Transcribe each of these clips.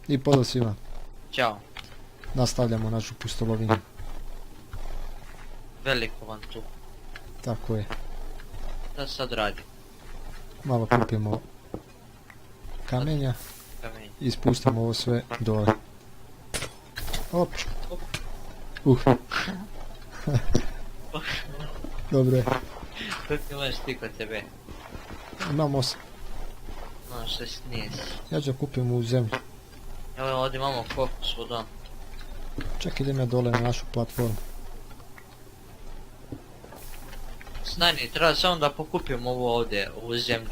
I pozdrav svima. Ćao. Nastavljamo našu pustolovinu. Veliko vam tu. Tako je. Da sad radi. Malo kupimo kamenja Kamenje. i spustimo ovo sve dole. Op. Dobro je. Koliko imaš ti kod tebe? Imamo 8. No, 16. Ja ću kupim u zemlju. Evo ovdje imamo kofu svuda. Čak idem ja dole na našu platformu. Stani, treba samo da pokupim ovo ovdje, ovu zemlju.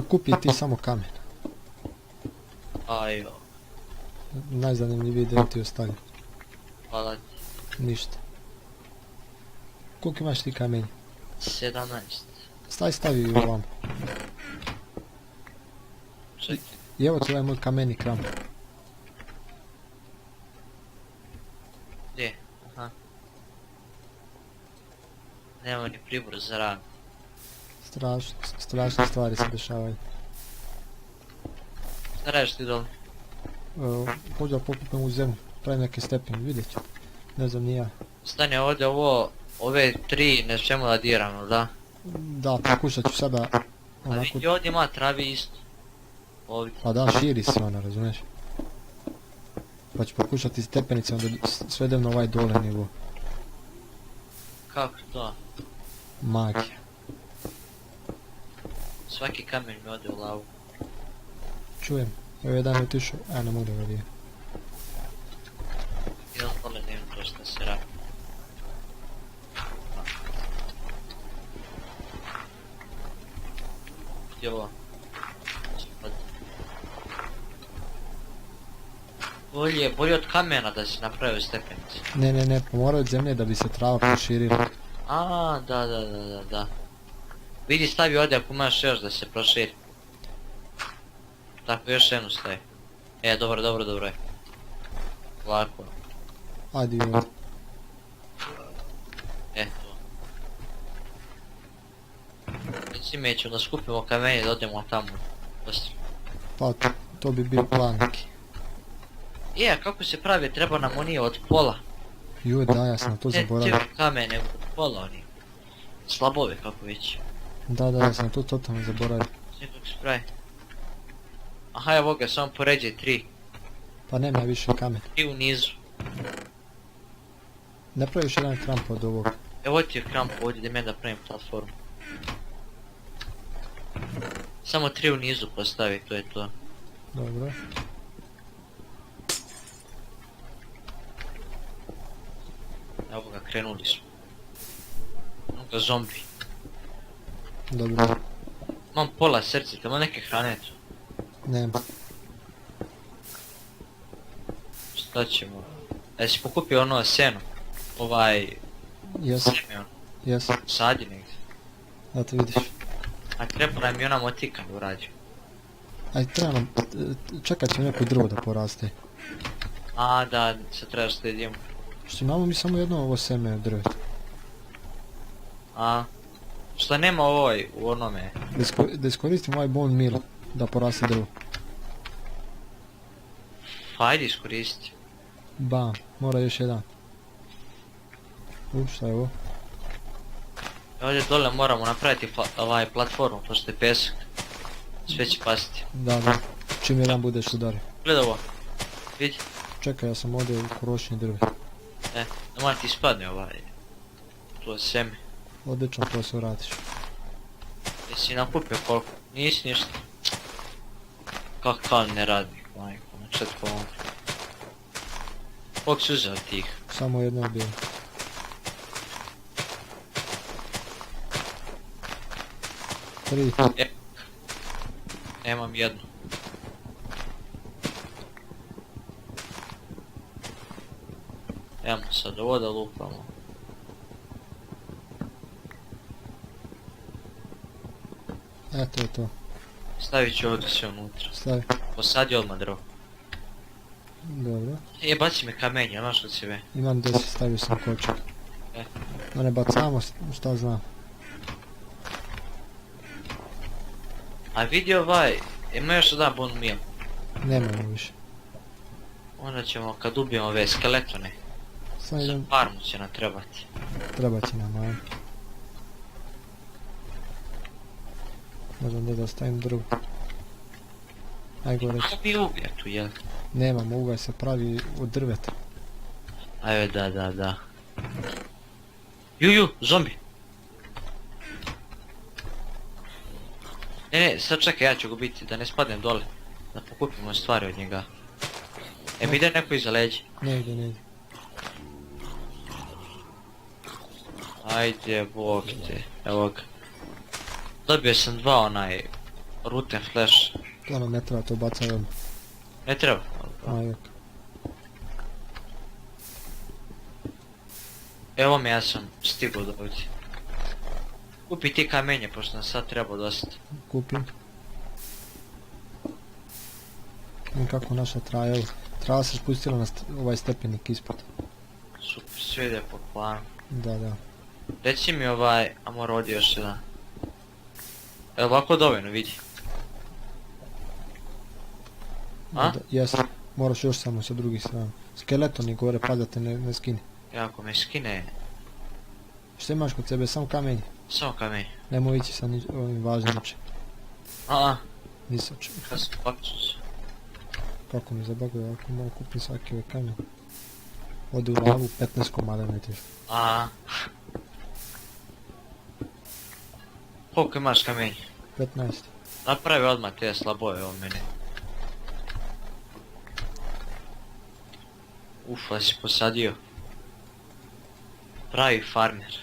Kupi ti samo kamen. Ajo, Najzanimljiviji dio ti ostavljam. hvala ti. Ništa. Koliko imaš ti kamenja? 17. Stavi i ovam. Čekaj, I evo ti ovaj moj kameni kram. gdje? Aha. Nema ni pribor za rad. Strašne stvari se dešavaju. Šta radiš ti dole? Hoću da pokupim u zemlju. Pravim neke stepene, vidjet ću. Ne znam ni ja. Stani ovdje ove 3 ne smijemo da diramo, da? Da, pokušat ću sada A onako. vidi ovdje ima travi isto. Ovdje. Pa da, širi se ona, razumiješ? Pa ću pokušati stepenice onda svedem na ovaj dole nivo. Kako to? Magija. Svaki kamen mi ode u lavu. Čujem. Evo jedan je otišao, a ne mogu da ga vidim. Idem dole da imam to što se radi. Gdje ovo? Bolje od kamena da si napravio stepenice. Ne, pomorao od zemlje da bi se trava proširila. A, da. Vidi, stavi ovdje ako imaš još da se proširi. Tako, još jednu stavi. Dobro je. Lako. Ajde ovdje. Eto. Reci mi ćemo da skupimo kamenje da odemo tamo. Poslije. Pa to bi bio plan neki. A kako se pravi, treba nam oni od pola. Joj, da, ja sam to zaboravio. Ne kamene, od pola oni. Slabove kako već. Da, ja sam to totalno zaboravio. Sve kako se pravi. Aha, evo ga, samo poređaj 3. Pa nema više kamen. 3 u nizu. Ne praviš jedan kramp od ovog. Evo ti je kramp ovdje da me da pravim platformu. Samo 3 u nizu postavi, to je to. Dobro. Evo ga, krenuli smo. Evo ga, zombi. Dobro. Imam pola srce, tamo neke hrane tu. Nema. Šta ćemo? Jesi pokupio ono seno? Jes, Sjeme ono, jes. sadi negdje. Da te vidiš. A treba nam i ona motika da urađu. Aj, treba nam, čekat će neko drvo da poraste. A, da, sad trebaš da idemo. Što imamo mi samo jedno ovo seme drveta. A, šta nema u onome? Da iskoristimo ovaj bone meal da poraste drvo. Hajde iskoristi. Bam, mora još jedan. Šta je ovo? Ovdje dole moramo napraviti platformu, pošto je pesak. Sve će pasti. Da. Čim jedan budeš udario. Gledaj ovo. Vidi. Čekaj, ja sam ovdje u krošnji drve. Da mora ti ispadne to seme. Odlično, to se vratiš. Jesi nakupio koliko? Nisi ništa. Kakav neradnik, majko, na četko ovo. Koliko si uzeo tih? Samo jedno je bilo. Tri. Nemam jednu. Evo sad ovo da lupamo. Eto je to. Stavit ću ovdje sve unutra. Stavi. Posadi odmah drvo. Dobro. Baci me kamenje, znaš od sebe. Imam 10, stavio sam kočak. Da ne bacamo, šta znam. A vidi ima još jedan bone meal. Nemamo više. Onda ćemo kad ubijemo ove skeletone, Sad idem, farmu će nam trebati. trebat će nam, ajde. Možem da stavim drvo. Aj gore, Kako bi ubija tu, jel? nemamo, ugalj se pravi od drveta. Ajde, da. Ju, zombi! Ne, sad čekaj, ja ću ga biti, da ne spadnem dole. Da pokupimo stvari od njega. Mi ide neko iza leđa. Ne ide. Ajde, bog te, evo ga. Dobio sam 2 rotten flash. Ono ne treba to bacaj odmah. Ne treba. Ajde. Evo mi, ja sam stigao do ovdje. Kupi ti kamenje, pošto nam sad treba dosta. Kupim. I kako naša traja, evo. Trava se spustila na ovaj stepenik ispod. Super, sve ide po planu. Da. Reci mi amo rodi još jedan. Evo ovako dovoljno, vidi. A? Jes, moraš još samo sa drugih strana. Skeletoni gore, padate, ne skini. Ako me skine, Što imaš kod sebe, samo kamenje. samo kamenje. Nemoj ići sa ovim važnim čim. Nisam čim. Kad sam pakću. Kako mi zabaguje, ako mogu kupiti svaki ovaj kamen. Ode u lavu, 15 komada ne tiš. Koliko imaš kamenje? 15. Napravi odmah te slaboje ovo mene. Ufa, si posadio. Pravi farmer.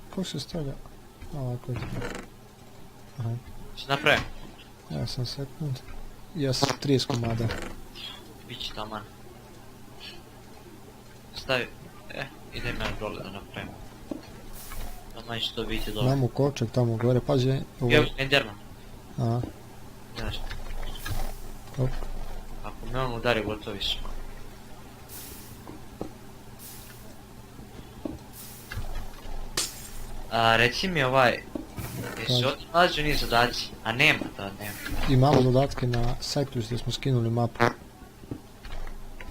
Kako se stavlja? Ovako je. Aha, Si napravim? evo sam sekund. Jes, 30 komada. Bići taman. Stavi. Idem ja dole da napravim. Taman će to biti dobro. Imamo kočak tamo gore, pazi. Evo Enderman. Aha, Znaš, hop. ako me on udari gotovi su. Reci mi jesu ovdje nalazi oni zadaci? A nema. Imamo dodatke na sajtu gdje smo skinuli mapu.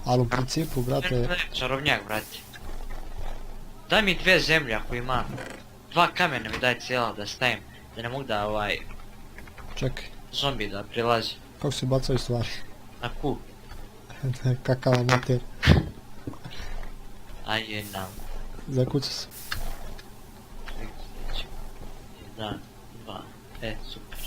Ali u principu, brate, Čarovnjak, brate. Daj mi 2 zemlje ako ima. 2 kamena mi daj cijela da stavim. Da ne mogu da čekaj, zombi da prilazi. kako se bacaju stvari? Na Q. Kakava mater, Ajde nam. zakuca se. 1, 2, super.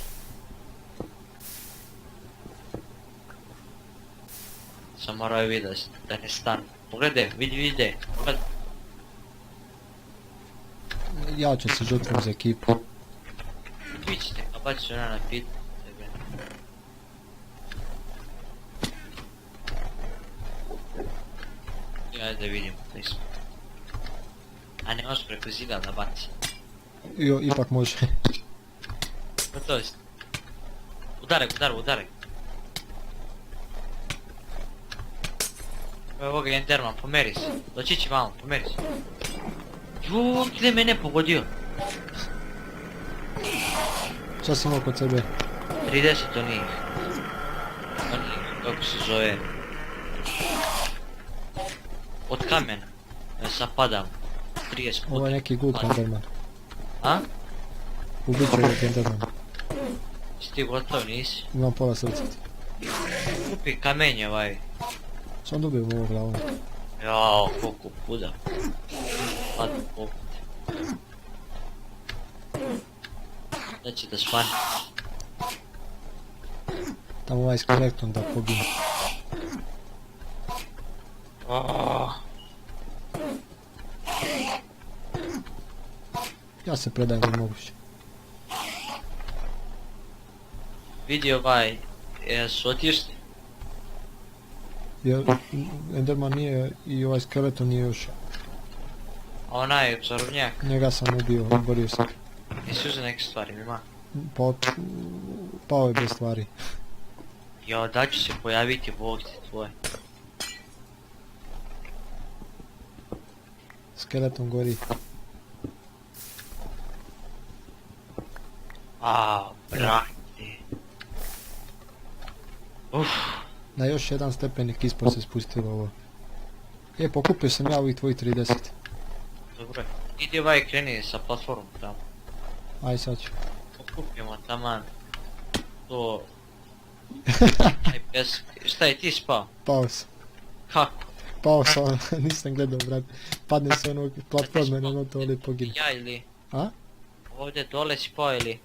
Sam morao je vidjeti da ne stanu. Pogledaj, vidi. Pogledaj. Ja ću se žrtvom za ekipu. Vi ćete, a baći ću na pit. Ajde vidimo, nismo. A ne možeš preko zida da baci. Jo, ipak može. Gotovo si. Udaraj. Evo ga Enderman, pomeri se. Doći će vamo, pomeri se. Juuu, gdje me ne pogodio? Šta si imao kod sebe? 30 onih, kako se zove. Od kamena. Ja sad padam. 30 puta. Ovo je neki good Enderman. A? Ubit ću ovog Endermana. Si ti gotov, nisi? Imam pola srca. Kupi kamenje Sam dobijem ovo glavom. Jao, koliko puda. Padam poput. Znači da svani. Tamo ovaj skeleton da pobije. Ja se predajem da je moguće. Vidi su otišli? Jer Enderman nije i ovaj skeleton nije još. A onaj čarovnjak, Njega sam ubio, borio se. nisi uzeo neke stvari, ima? Pao je bez stvari. Jao, da ću se pojaviti bog ti tvoj. Skeleton gori. Brate. Na još jedan stepenik ispod se spustilo ovo. Pokupio sam ja ovih tvojih 30. Dobro. Idi ovaj kreni sa platformom tamo. Aj sad ću. Pokupimo taman. To... Aj pesak. Šta je ti spao? Pao sam. Kako? Pao sam, nisam gledao, brat. Padne se onog platforme, na to ovdje pogine. Ja ili... A? Ovdje dole si spao ili...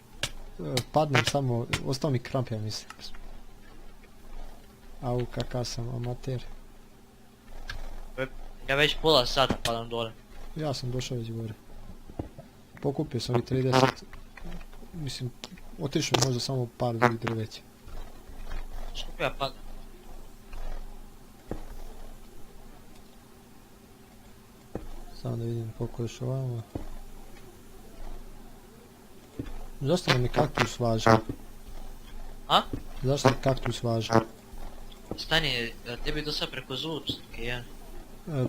Padnem samo, ostao mi kramp, ja mislim. Au, kakav sam amater. Ja već pola sata padam dole. Ja sam došao već gore. Pokupio sam ovih 30. Mislim, otišao možda samo par drugih drveća. Skupio ja padam. Samo da vidim koliko još ovamo. Zašto nam je kaktus važan? A? Zašto je kaktus važan? Stani, tebi do sad preko zvučnike, ja?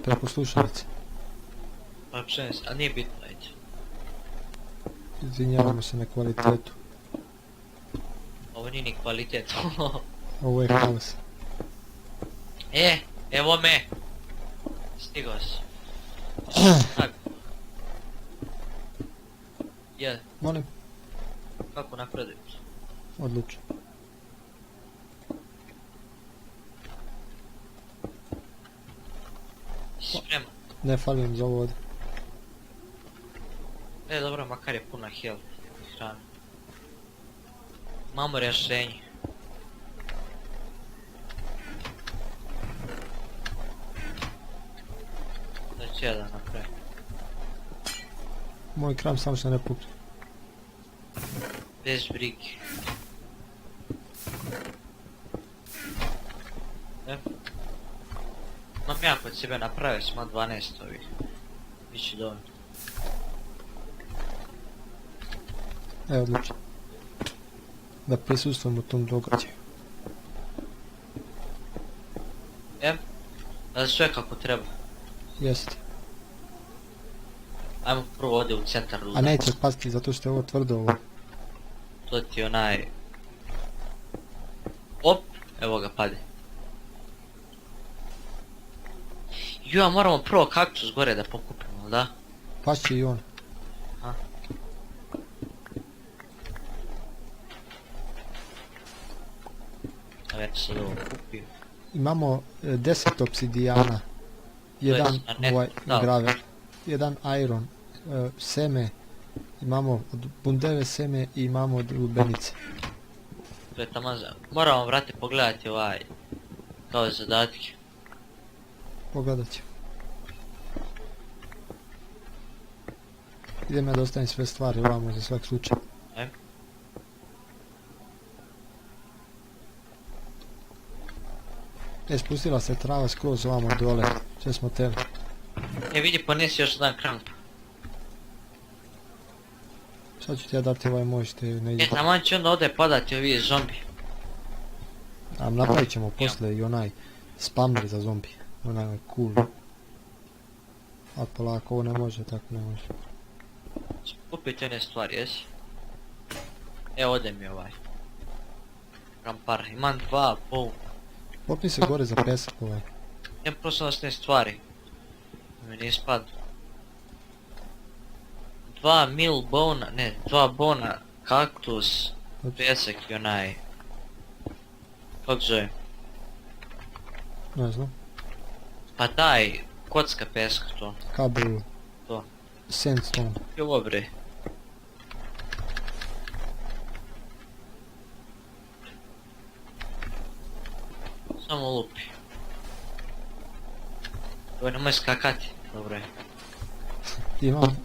Preko slušalice. Pa pšenis, a nije bitno, ajde. Izvinjavamo se na kvalitetu. Ovo nije ni kvalitet. Ovo je haos. Evo me! Stigao si. Tak. Je, Molim, kako napreduješ? odlučno. Si spreman? Ne falim za ovo ovdje. Dobro, makar je puna health i hrana. Imamo rješenje. Da će jedan napravim. Moj kram sam se ne pukne. Bez brige. Mam ja kod sebe napravio, smo 12 ovih. Biće dovoljno. Odlično. Da prisustujemo tom događaju. Da sve kako treba. Jeste. Ajmo prvo ovdje u centar A luda. neće pasti zato što je ovo tvrdo ovo. To ti je onaj... Op, evo ga pade. Jo, moramo prvo kaktus gore da pokupimo, da? Pašće i on. A već sad ovo kupio. Imamo 10 obsidijana. Jedan na netu, ovaj da. graver. Jedan iron. Seme. Imamo od bundeve seme i imamo od lubenice. To je tamo za... Moramo, vrate, pogledati ovaj... Kao zadatke. Pogledat ćemo. Idem ja da ostavim sve stvari ovamo za svak slučaj. Ajme. Spustila se trava skroz ovamo dole. Sve smo teli. Vidi, ponesi još jedan kramp. Sad ću ti ja dati ovaj moj što je ne ide. Taman će onda ovdje padati ovi zombi. A napravit ćemo posle i onaj spammer za zombi. Onaj cool. A polako, ovo ne može, tako ne može. Kupiti one stvari, jesi? Evo ode mi ovaj. Krampar, imam 2 bone. Popni se gore za pesak ovaj. Imam prostornostne stvari. Da mi nije spadlo. 2 mil bona, ne, 2 bona, kaktus, pesak i onaj... Kako zove? Ne znam. Pa daj, kocka peska to. Kabel. To. Sandstone. I ovo bre. Samo lupi. Ovo nemoj skakati, dobro je.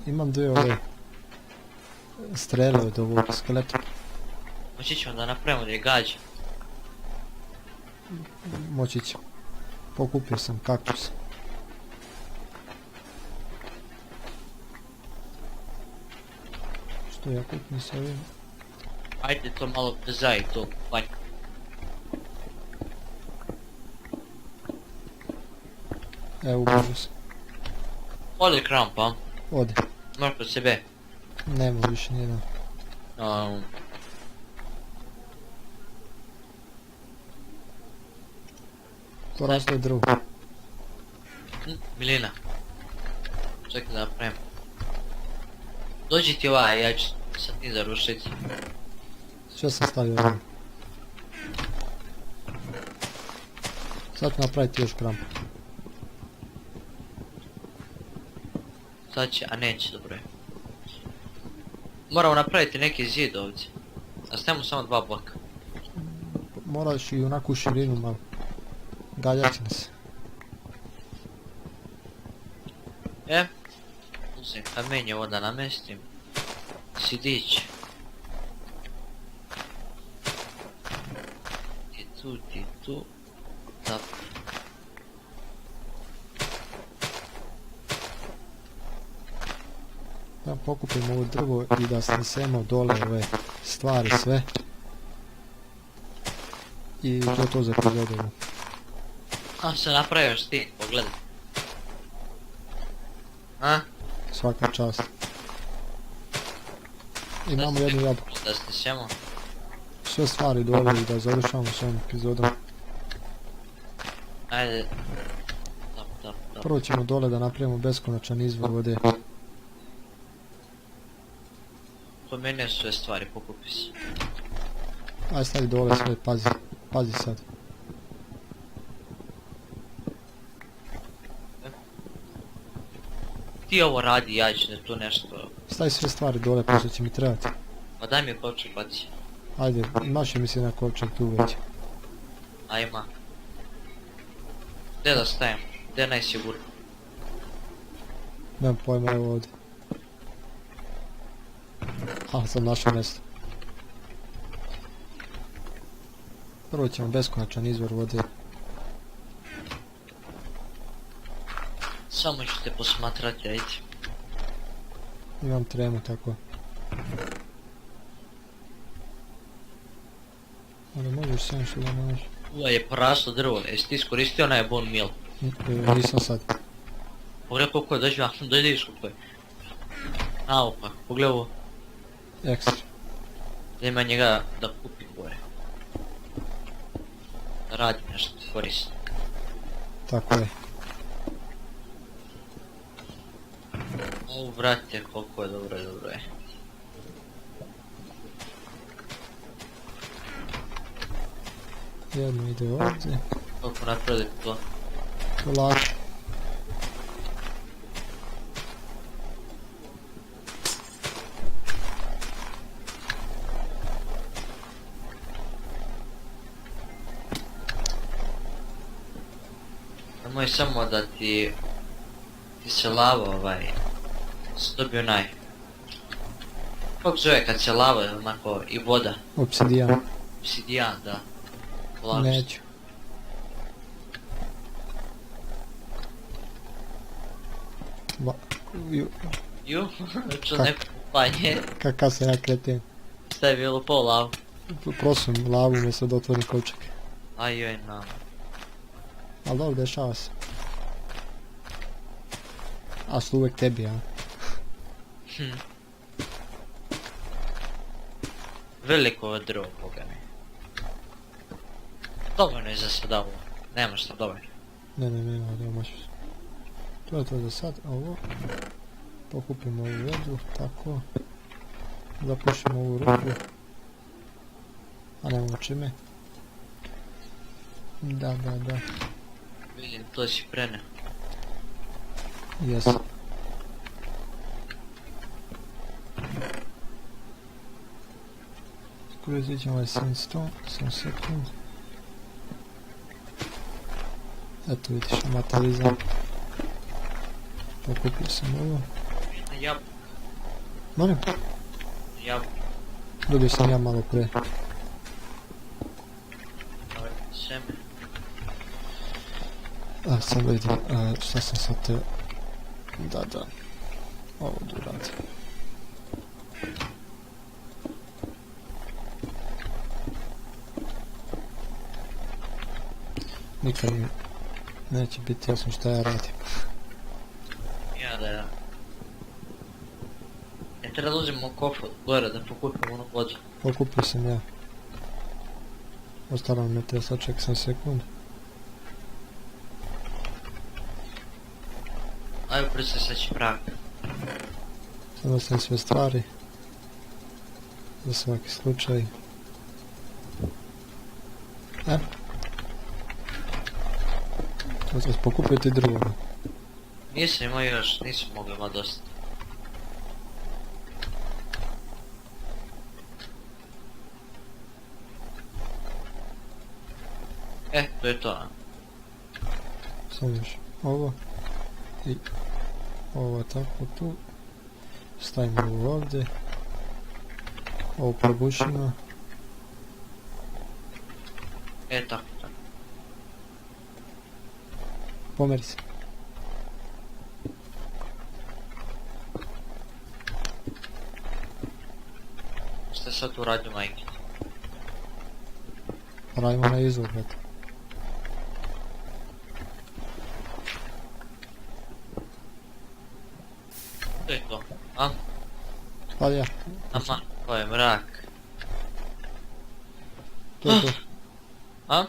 Imam dvije ove strele od ovog skeleta. Moći ćemo da napravimo da je gađa. Moći ću. Pokupio sam kaktus. Što ja kupim sa ovim? Ajde to malo brzaj to kupanje. Evo ubrzo sam. Ode kramp, a? Ode. Možeš kod sebe. Nema više nijedan. To raste drvo. Milina. Čekaj da napravim. Dođi ti ovaj, ja ću sad ti zarušit. Sve sam stavio ovdje. Sad ću napraviti još krampu. Sad će, a neće, dobro je. Moramo napraviti neki zid ovdje. A stavimo samo 2 bloka. Moraš i onako u širinu malo. Galjat će nas. Uzim kamenje ovo da namestim. Sidić. Ti tu. Tap. Da pokupimo ovo drvo i da snesemo dole ove stvari sve. I to je to za prigodovu. A, se napravio još ti, pogledaj. A? Svaka čast. Imamo jednu jabuku. Da snesemo. Sve stvari dole i da završamo s ovom epizodom. Ajde. Tap. Prvo ćemo dole da napravimo beskonačan izvor vode. Kod mene su sve stvari, pokupi se. Aj stavi dole sve, pazi. Pazi sad. Ti ovo radi, ja ću da tu nešto... Stavi sve stvari dole, pošto će mi trebati. Pa daj mi kovčeg baci. Ajde, imaš mi se na kovčeg tu već. A ima. Gdje da stavim? Gdje je najsigurnije? Nemam pojma, evo ovdje. Aha, sam našao mjesto. Prvo ćemo beskonačan izvor vode. Samo ću te posmatrati, ajde. Imam tremu tako. Ali možeš sam što da možeš. Ula je poraslo drvo, jesi ti iskoristio onaj bone meal? Nisam sad. Pogledaj koliko je, dođi vidiš koliko je. Naopak, pogledaj ovo. Ekstra. Da ima njega da kupi gore. Da radi nešto korisno. Tako je. O, brate, koliko je dobro je. Jedno ide ovdje. Koliko napraviti to? Polako. Nemoj samo da ti se lava dobio kako zove kad se lava onako i voda? Obsidijan. Obsidijan, da. Neću. Ju, čo neko kupanje. Kakav sam ja kreten. Šta je bilo pol lavu? Prosum lavu umjesto da otvorim kovčeg. Ajoj, no. Ali dobro, dešava se. A su uvek tebi, a? Veliko je drvo, boga mi. Dovoljno je za sada ovo. Nema šta dovoljno. Ne, da možeš. To je to za sad, ovo. Pokupimo ovu vodu, tako. Zapušimo ovu rupu. A nemamo čime. Da. Vidim, to si prene. Jesu. Skorizit ćemo ovaj sandstone, sam sekund. Eto vidiš, matalizam. Pokupio sam ovo. Jabuka. Molim? Jabuka. Dobio sam ja malo pre. Seme. A sad vidim, šta sam sad te... Da. Ovo da uradim. Nikad mi neće biti jasno šta ja radim. Ja. Treba da uzmemo kofu gore da pokupimo onu vodu. Pokupio sam ja. Ostalo ne treba, sad čekaj sam sekund. Ajde priseći prag. Samo ostavim sve stvari. Za svaki slučaj. To pokupiti drvo. Nisam imao još, nisam mogli imati dosta. To je to. Samo još ovo. I ovo tako tu. Stavimo ovo ovdje. Ovo probušimo. Tako. Pomeri se. Šta sad tu radim, majke? Radimo na izvor, brate. To je to. A? Pa ja. Ama, to je mrak. To je to. A?